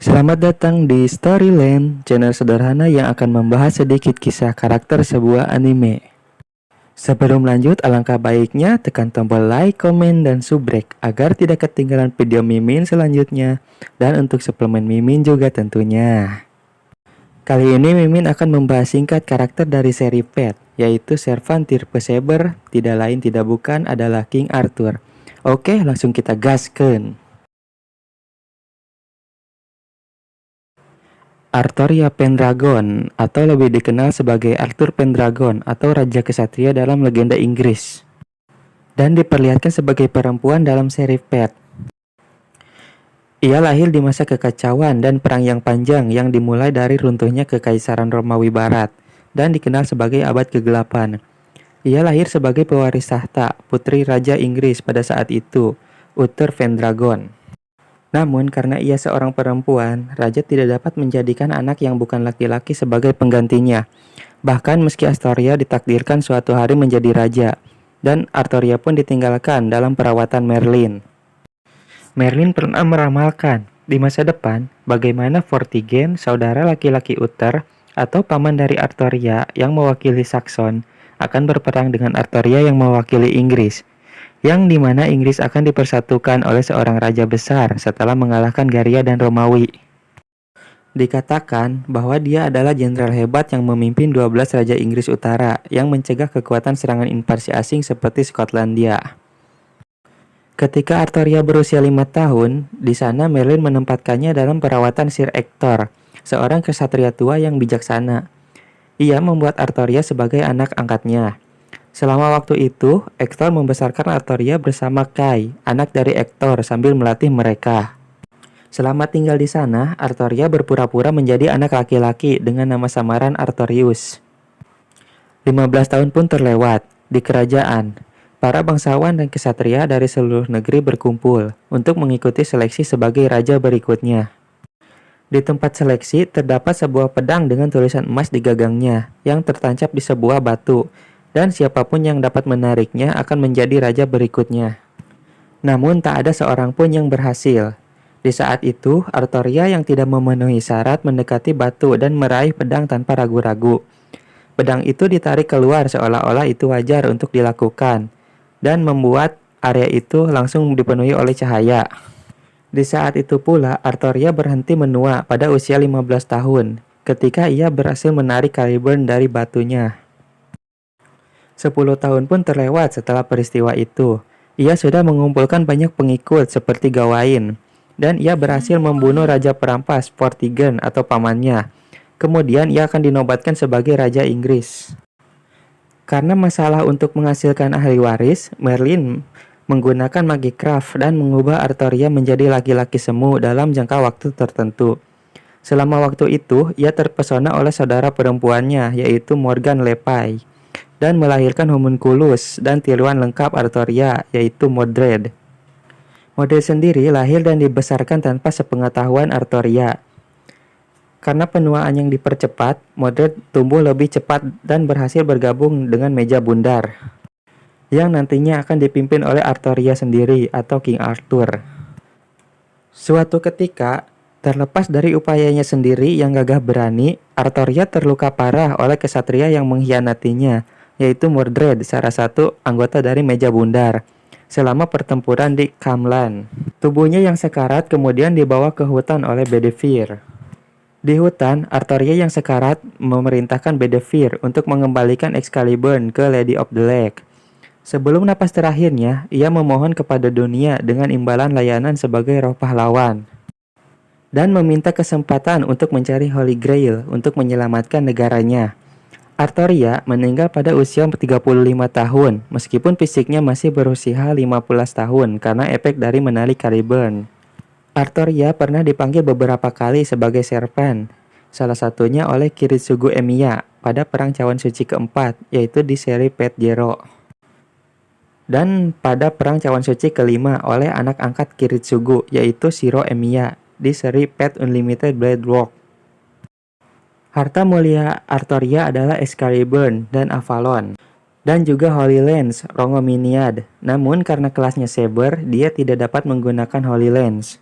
Selamat datang di Storyland, channel sederhana yang akan membahas sedikit kisah karakter sebuah anime. Sebelum lanjut, alangkah baiknya tekan tombol like, komen, dan subrek agar tidak ketinggalan video Mimin selanjutnya. Dan untuk suplemen Mimin juga tentunya. Kali ini Mimin akan membahas singkat karakter dari seri Fate, yaitu Servant Tipe Saber, tidak lain tidak bukan adalah King Arthur. Oke, langsung kita gaskeun. Artoria Pendragon atau lebih dikenal sebagai Arthur Pendragon atau Raja Kesatria dalam legenda Inggris dan diperlihatkan sebagai perempuan dalam seri Fate. Ia lahir di masa kekacauan dan perang yang panjang yang dimulai dari runtuhnya Kekaisaran Romawi Barat dan dikenal sebagai Abad Kegelapan. Ia lahir sebagai pewaris tahta putri Raja Inggris pada saat itu, Uther Pendragon. Namun karena ia seorang perempuan, raja tidak dapat menjadikan anak yang bukan laki-laki sebagai penggantinya. Bahkan meski Astoria ditakdirkan suatu hari menjadi raja, dan Artoria pun ditinggalkan dalam perawatan Merlin. Merlin pernah meramalkan di masa depan bagaimana Vortigern, saudara laki-laki Uther atau paman dari Artoria yang mewakili Saxon, akan berperang dengan Artoria yang mewakili Inggris, yang dimana Inggris akan dipersatukan oleh seorang raja besar setelah mengalahkan Garia dan Romawi. Dikatakan bahwa dia adalah jenderal hebat yang memimpin 12 raja Inggris Utara yang mencegah kekuatan serangan invasi asing seperti Skotlandia. Ketika Artoria berusia 5 tahun, di sana Merlin menempatkannya dalam perawatan Sir Ector, seorang kesatria tua yang bijaksana. Ia membuat Artoria sebagai anak angkatnya. Selama waktu itu, Ector membesarkan Artoria bersama Kai, anak dari Ector, sambil melatih mereka. Selama tinggal di sana, Artoria berpura-pura menjadi anak laki-laki dengan nama samaran Artorius. 15 tahun pun terlewat. Di kerajaan, para bangsawan dan kesatria dari seluruh negeri berkumpul untuk mengikuti seleksi sebagai raja berikutnya. Di tempat seleksi, terdapat sebuah pedang dengan tulisan emas di gagangnya yang tertancap di sebuah batu, dan siapapun yang dapat menariknya akan menjadi raja berikutnya. Namun tak ada seorang pun yang berhasil. Di saat itu, Artoria yang tidak memenuhi syarat mendekati batu dan meraih pedang tanpa ragu-ragu. Pedang itu ditarik keluar seolah-olah itu wajar untuk dilakukan, dan membuat area itu langsung dipenuhi oleh cahaya. Di saat itu pula, Artoria berhenti menua pada usia 15 tahun, ketika ia berhasil menarik Caliburn dari batunya. 10 tahun pun terlewat setelah peristiwa itu. Ia sudah mengumpulkan banyak pengikut seperti Gawain, dan ia berhasil membunuh Raja Perampas Vortigern atau pamannya. Kemudian ia akan dinobatkan sebagai Raja Inggris. Karena masalah untuk menghasilkan ahli waris, Merlin menggunakan Magicraft dan mengubah Artoria menjadi laki-laki semu dalam jangka waktu tertentu. Selama waktu itu, ia terpesona oleh saudara perempuannya, yaitu Morgan Le Fay, dan melahirkan homunculus dan tiruan lengkap Artoria, yaitu Mordred. Mordred sendiri lahir dan dibesarkan tanpa sepengetahuan Artoria. Karena penuaan yang dipercepat, Mordred tumbuh lebih cepat dan berhasil bergabung dengan meja bundar, yang nantinya akan dipimpin oleh Artoria sendiri atau King Arthur. Suatu ketika, terlepas dari upayanya sendiri yang gagah berani, Artoria terluka parah oleh kesatria yang mengkhianatinya, yaitu Mordred, salah satu anggota dari meja bundar, selama pertempuran di Camlan. Tubuhnya yang sekarat kemudian dibawa ke hutan oleh Bedivere. Di hutan, Artoria yang sekarat memerintahkan Bedivere untuk mengembalikan Excalibur ke Lady of the Lake. Sebelum napas terakhirnya, ia memohon kepada dunia dengan imbalan layanan sebagai roh pahlawan, dan meminta kesempatan untuk mencari Holy Grail untuk menyelamatkan negaranya. Artoria meninggal pada usia 35 tahun, meskipun fisiknya masih berusia 15 tahun karena efek dari menali Caliburn. Artoria pernah dipanggil beberapa kali sebagai Serpent, salah satunya oleh Kiritsugu Emiya pada Perang Cawan Suci keempat, yaitu di seri Fate Zero, dan pada Perang Cawan Suci kelima oleh anak angkat Kiritsugu, yaitu Shiro Emiya di seri Fate Unlimited Blade Works. Harta mulia Artoria adalah Excalibur dan Avalon, dan juga Holy Lance, Rongominiad. Namun karena kelasnya Saber, dia tidak dapat menggunakan Holy Lance.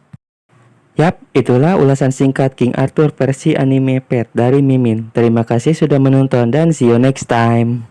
Yap, itulah ulasan singkat King Arthur versi anime Pet dari Mimin. Terima kasih sudah menonton dan see you next time.